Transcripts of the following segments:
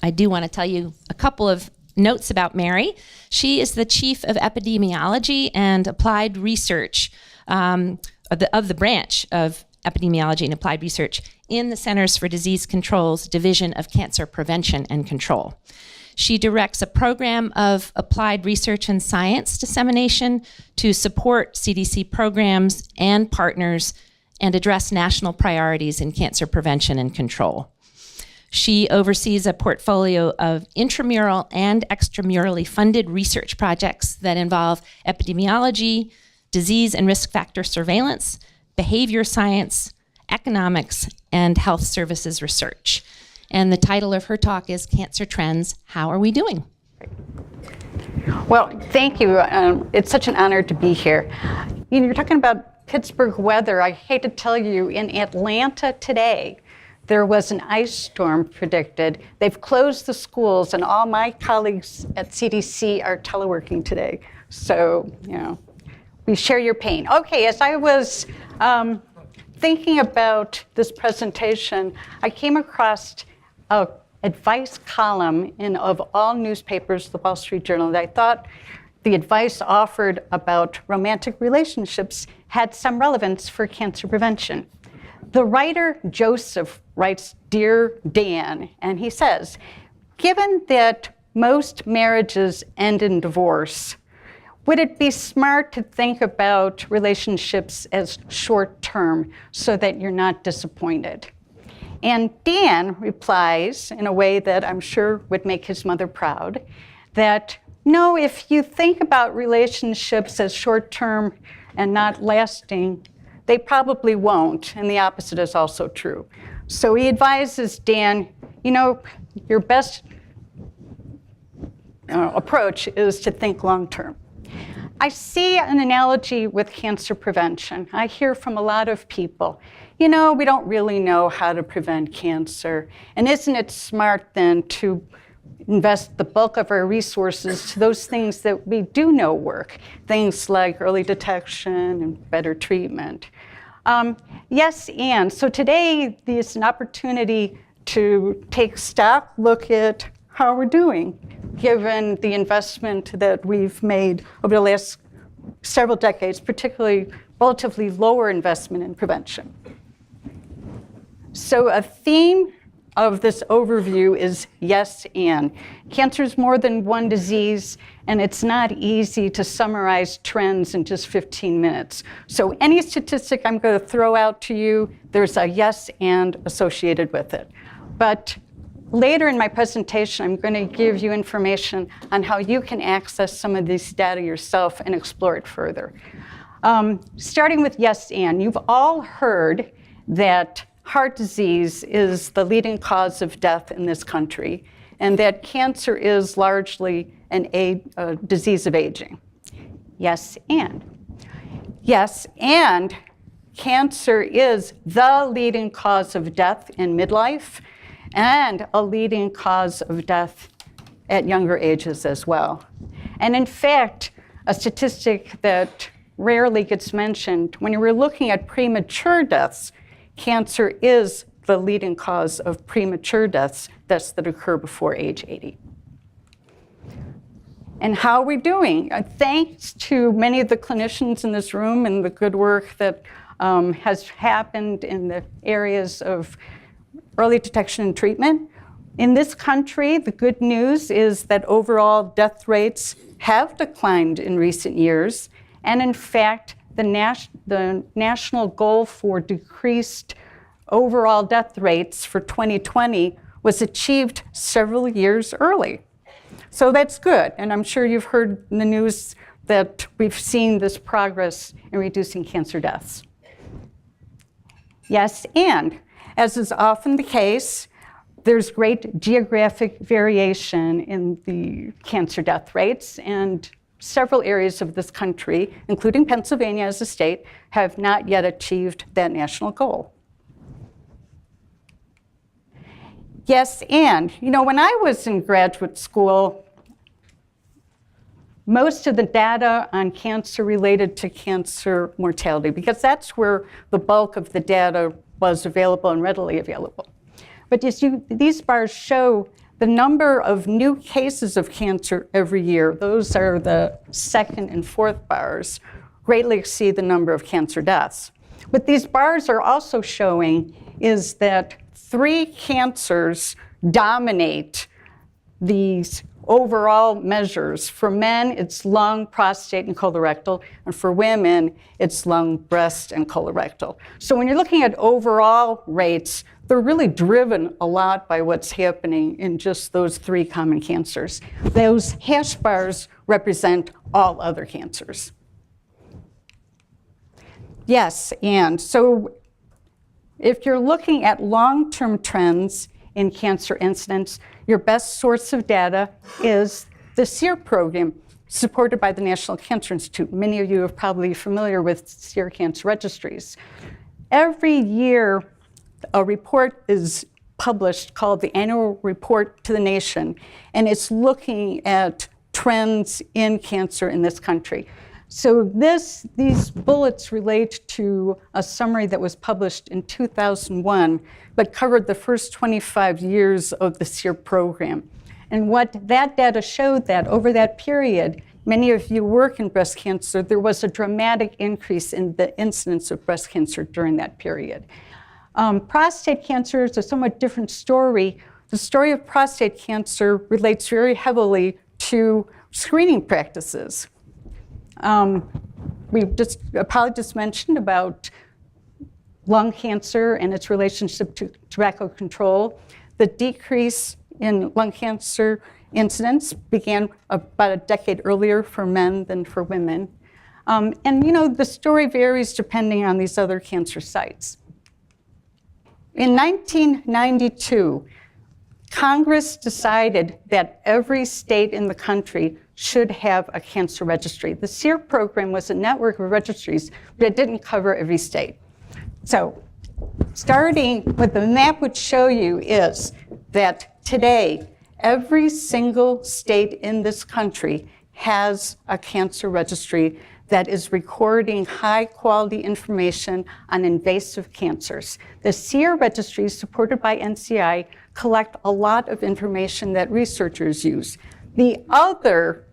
I do want to tell you a couple of notes about Mary. She is the Chief of Epidemiology and Applied Research of the branch of Epidemiology and Applied Research in the Centers for Disease Control's Division of Cancer Prevention and Control. She directs a program of applied research and science dissemination to support CDC programs and partners and address national priorities in cancer prevention and control. She oversees a portfolio of intramural and extramurally funded research projects that involve epidemiology, disease and risk factor surveillance, behavior science, economics, and health services research. And the title of her talk is Cancer Trends, How Are We Doing? Well, thank you. It's such an honor to be here. You're talking about Pittsburgh weather. I hate to tell you, in Atlanta today, there was an ice storm predicted. They've closed the schools, and all my colleagues at CDC are teleworking today. So, we share your pain. Okay, as I was thinking about this presentation, I came across an advice column of all newspapers, the Wall Street Journal, that I thought the advice offered about romantic relationships had some relevance for cancer prevention. The writer Joseph writes, "Dear Dan," and he says, "Given that most marriages end in divorce, would it be smart to think about relationships as short-term so that you're not disappointed?" And Dan replies in a way that I'm sure would make his mother proud, that no, if you think about relationships as short-term and not lasting, they probably won't, and the opposite is also true. So he advises Dan, your best approach is to think long-term. I see an analogy with cancer prevention. I hear from a lot of people, we don't really know how to prevent cancer. And isn't it smart then to invest the bulk of our resources to those things that we do know work, things like early detection and better treatment? Yes, and so today there's an opportunity to take stock, look at how we're doing, given the investment that we've made over the last several decades, particularly relatively lower investment in prevention. So a theme of this overview is yes, and. Cancer is more than one disease, and it's not easy to summarize trends in just 15 minutes. So any statistic I'm going to throw out to you, there's a yes and associated with it. But later in my presentation, I'm going to give you information on how you can access some of this data yourself and explore it further. Starting with yes, and. You've all heard that heart disease is the leading cause of death in this country, and that cancer is largely a disease of aging. Yes, and. Yes, and cancer is the leading cause of death in midlife and a leading cause of death at younger ages as well. And in fact, a statistic that rarely gets mentioned, when we're looking at premature deaths, cancer is the leading cause of premature deaths that occur before age 80. And how are we doing? Thanks to many of the clinicians in this room and the good work that has happened in the areas of early detection and treatment. In this country, the good news is that overall death rates have declined in recent years. And in fact, the national goal for decreased overall death rates for 2020 was achieved several years early. So that's good. And I'm sure you've heard in the news that we've seen this progress in reducing cancer deaths. Yes, and as is often the case, there's great geographic variation in the cancer death rates, and several areas of this country, including Pennsylvania as a state, have not yet achieved that national goal. Yes, and when I was in graduate school, most of the data on cancer related to cancer mortality, because that's where the bulk of the data was available and readily available. But these bars show The number of new cases of cancer every year, those are the second and fourth bars, greatly exceed the number of cancer deaths. What these bars are also showing is that 3 cancers dominate these overall measures. For men, it's lung, prostate, and colorectal, and for women, it's lung, breast, and colorectal. So when you're looking at overall rates, they're really driven a lot by what's happening in just those 3 common cancers. Those hash bars represent all other cancers. Yes, and so if you're looking at long-term trends in cancer incidence, your best source of data is the SEER program supported by the National Cancer Institute. Many of you are probably familiar with SEER cancer registries. Every year, a report is published called the Annual Report to the Nation, and it's looking at trends in cancer in this country. So these bullets relate to a summary that was published in 2001, but covered the first 25 years of the SEER program. And what that data showed that over that period, many of you work in breast cancer, there was a dramatic increase in the incidence of breast cancer during that period. Prostate cancer is a somewhat different story. The story of prostate cancer relates very heavily to screening practices. Polly just mentioned about lung cancer and its relationship to tobacco control. The decrease in lung cancer incidence began about a decade earlier for men than for women. And the story varies depending on these other cancer sites. In 1992, Congress decided that every state in the country should have a cancer registry. The SEER program was a network of registries, but it didn't cover every state. So starting what the map would show you is that today, every single state in this country has a cancer registry that is recording high-quality information on invasive cancers. The SEER registries, supported by NCI, collect a lot of information that researchers use. The other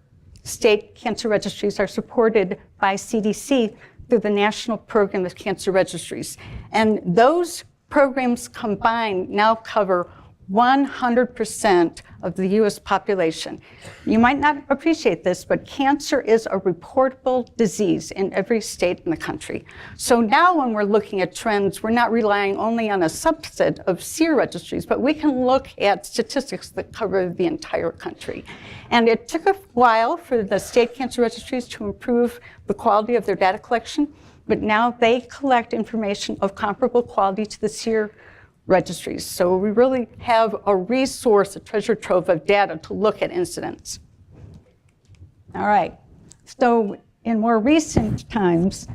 state cancer registries are supported by CDC through the National Program of Cancer Registries. And those programs combined now cover 100% of the US population. You might not appreciate this, but cancer is a reportable disease in every state in the country. So now when we're looking at trends, we're not relying only on a subset of SEER registries, but we can look at statistics that cover the entire country. And it took a while for the state cancer registries to improve the quality of their data collection, but now they collect information of comparable quality to the SEER registries. So we really have a resource, a treasure trove of data to look at incidence. All right, so in more recent times,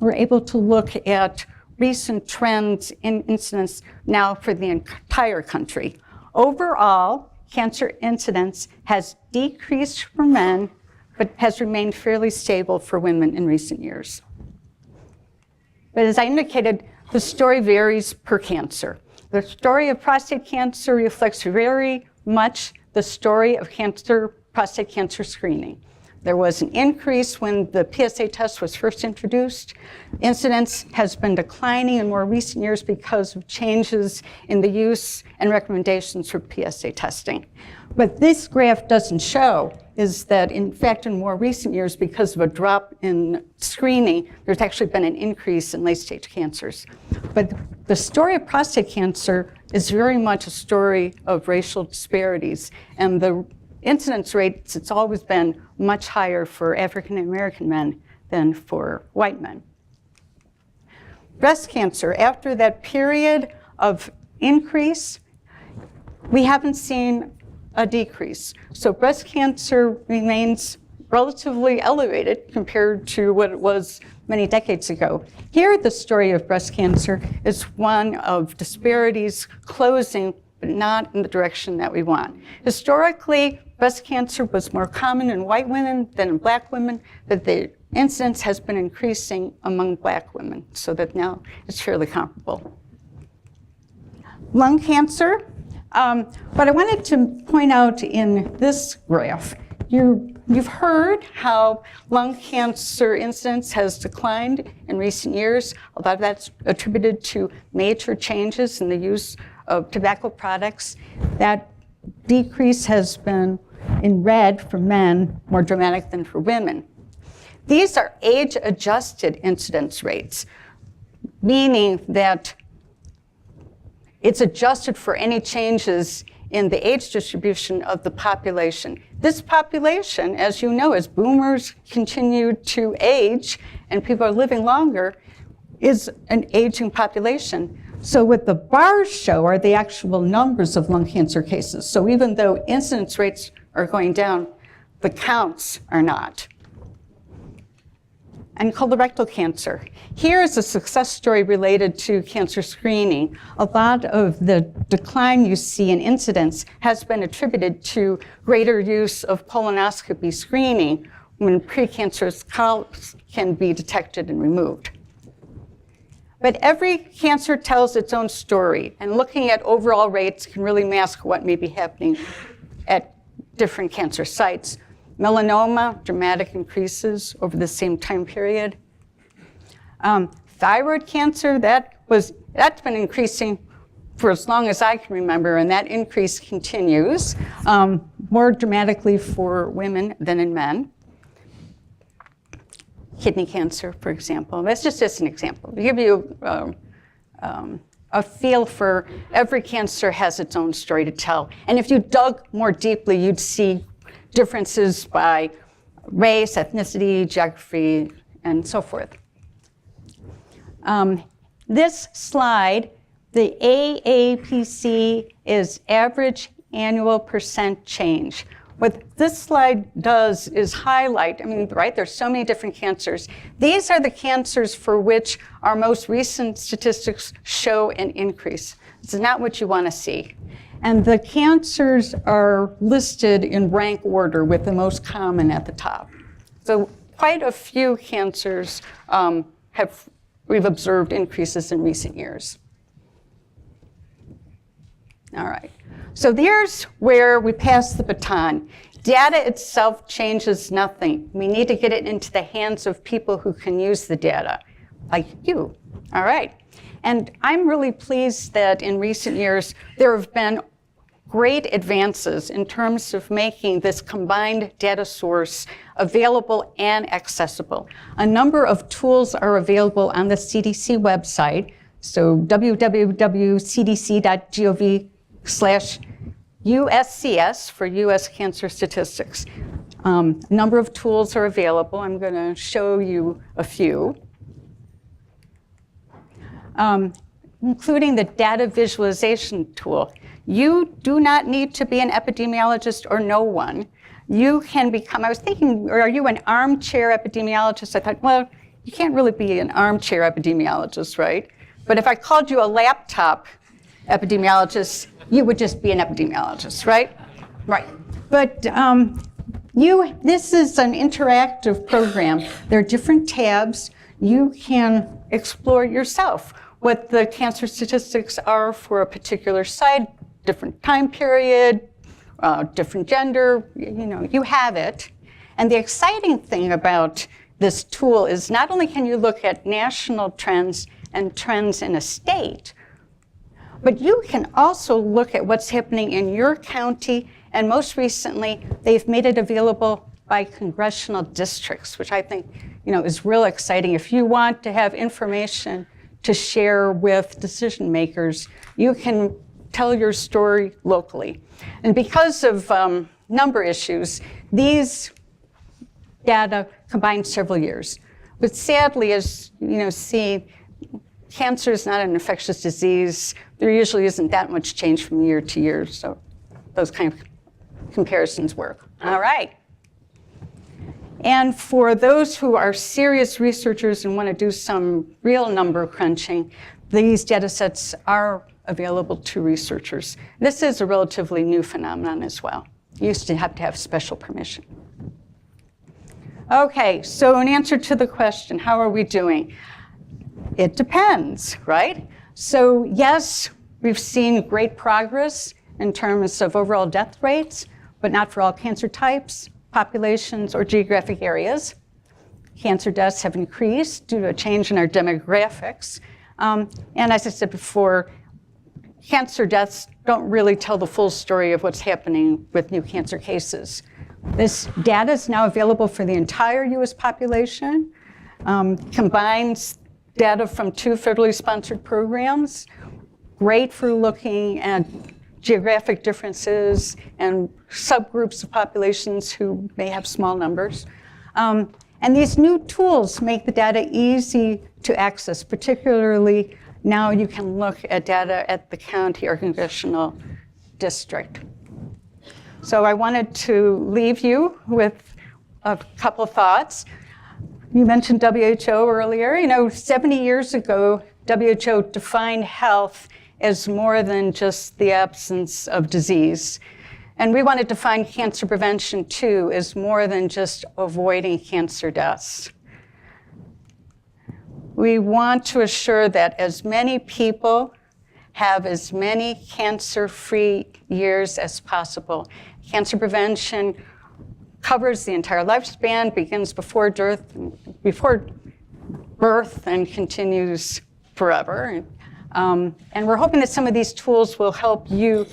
we're able to look at recent trends in incidence now for the entire country. Overall, cancer incidence has decreased for men, but has remained fairly stable for women in recent years. But as I indicated, the story varies per cancer. The story of prostate cancer reflects very much the story of prostate cancer screening. There was an increase when the PSA test was first introduced. Incidence has been declining in more recent years because of changes in the use and recommendations for PSA testing. What this graph doesn't show is that, in fact, in more recent years, because of a drop in screening, there's actually been an increase in late-stage cancers. But the story of prostate cancer is very much a story of racial disparities, and the incidence rates, it's always been much higher for African American men than for white men. Breast cancer, after that period of increase, we haven't seen a decrease. So breast cancer remains relatively elevated compared to what it was many decades ago. Here, the story of breast cancer is one of disparities closing, but not in the direction that we want. Historically, breast cancer was more common in white women than in black women, but the incidence has been increasing among black women, so that now it's fairly comparable. Lung cancer, But I wanted to point out in this graph, you've heard how lung cancer incidence has declined in recent years. A lot of that's attributed to major changes in the use of tobacco products. That decrease has been, in red for men, more dramatic than for women. These are age-adjusted incidence rates, meaning that it's adjusted for any changes in the age distribution of the population. This population, as you know, as boomers continue to age and people are living longer, is an aging population. So what the bars show are the actual numbers of lung cancer cases. So even though incidence rates are going down, the counts are not. And colorectal cancer. Here is a success story related to cancer screening. A lot of the decline you see in incidence has been attributed to greater use of colonoscopy screening when precancerous polyps can be detected and removed. But every cancer tells its own story, and looking at overall rates can really mask what may be happening at different cancer sites. Melanoma, dramatic increases over the same time period. Thyroid cancer, that's been increasing for as long as I can remember, and that increase continues, more dramatically for women than in men. Kidney cancer, for example. That's just an example. To give you a feel for every cancer has its own story to tell. And if you dug more deeply, you'd see differences by race, ethnicity, geography, and so forth. This slide, the AAPC is average annual percent change. What this slide does is highlight, right, there's so many different cancers. These are the cancers for which our most recent statistics show an increase. This is not what you want to see. And the cancers are listed in rank order with the most common at the top. So quite a few cancers we've observed increases in recent years. All right, so here's where we pass the baton. Data itself changes nothing. We need to get it into the hands of people who can use the data, like you. All right, and I'm really pleased that in recent years there have been great advances in terms of making this combined data source available and accessible. A number of tools are available on the CDC website, so www.cdc.gov/USCS for US Cancer Statistics. A number of tools are available. I'm going to show you a few, including the data visualization tool. You do not need to be an epidemiologist or know one. You can become, I was thinking, are you an armchair epidemiologist? I thought, well, you can't really be an armchair epidemiologist, right? But if I called you a laptop epidemiologist, you would just be an epidemiologist, right? Right. But this is an interactive program. There are different tabs. You can explore yourself what the cancer statistics are for a particular site, different time period, different gender, you have it. And the exciting thing about this tool is not only can you look at national trends and trends in a state, but you can also look at what's happening in your county, and most recently, they've made it available by congressional districts, which I think is real exciting. If you want to have information to share with decision makers, you can tell your story locally. And because of number issues, these data combine several years. But sadly, as see, cancer is not an infectious disease. There usually isn't that much change from year to year, so those kind of comparisons work. All right. And for those who are serious researchers and want to do some real number crunching, these data sets are available to researchers. This is a relatively new phenomenon as well. You used to have special permission. Okay, so in answer to the question, how are we doing? It depends, right? So yes, we've seen great progress in terms of overall death rates, but not for all cancer types, populations, or geographic areas. Cancer deaths have increased due to a change in our demographics. And as I said before, cancer deaths don't really tell the full story of what's happening with new cancer cases. This data is now available for the entire US population, combines data from 2 federally sponsored programs, great for looking at geographic differences and subgroups of populations who may have small numbers. And these new tools make the data easy to access, particularly now you can look at data at the county or congressional district. So I wanted to leave you with a couple thoughts. You mentioned WHO earlier. 70 years ago, WHO defined health as more than just the absence of disease. And we want to define cancer prevention, too, as more than just avoiding cancer deaths. We want to assure that as many people have as many cancer-free years as possible. Cancer prevention covers the entire lifespan, begins before birth and continues forever. And we're hoping that some of these tools will help you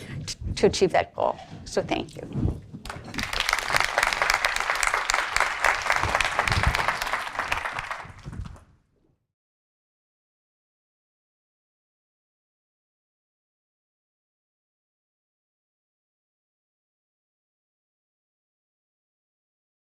to achieve that goal. So thank you.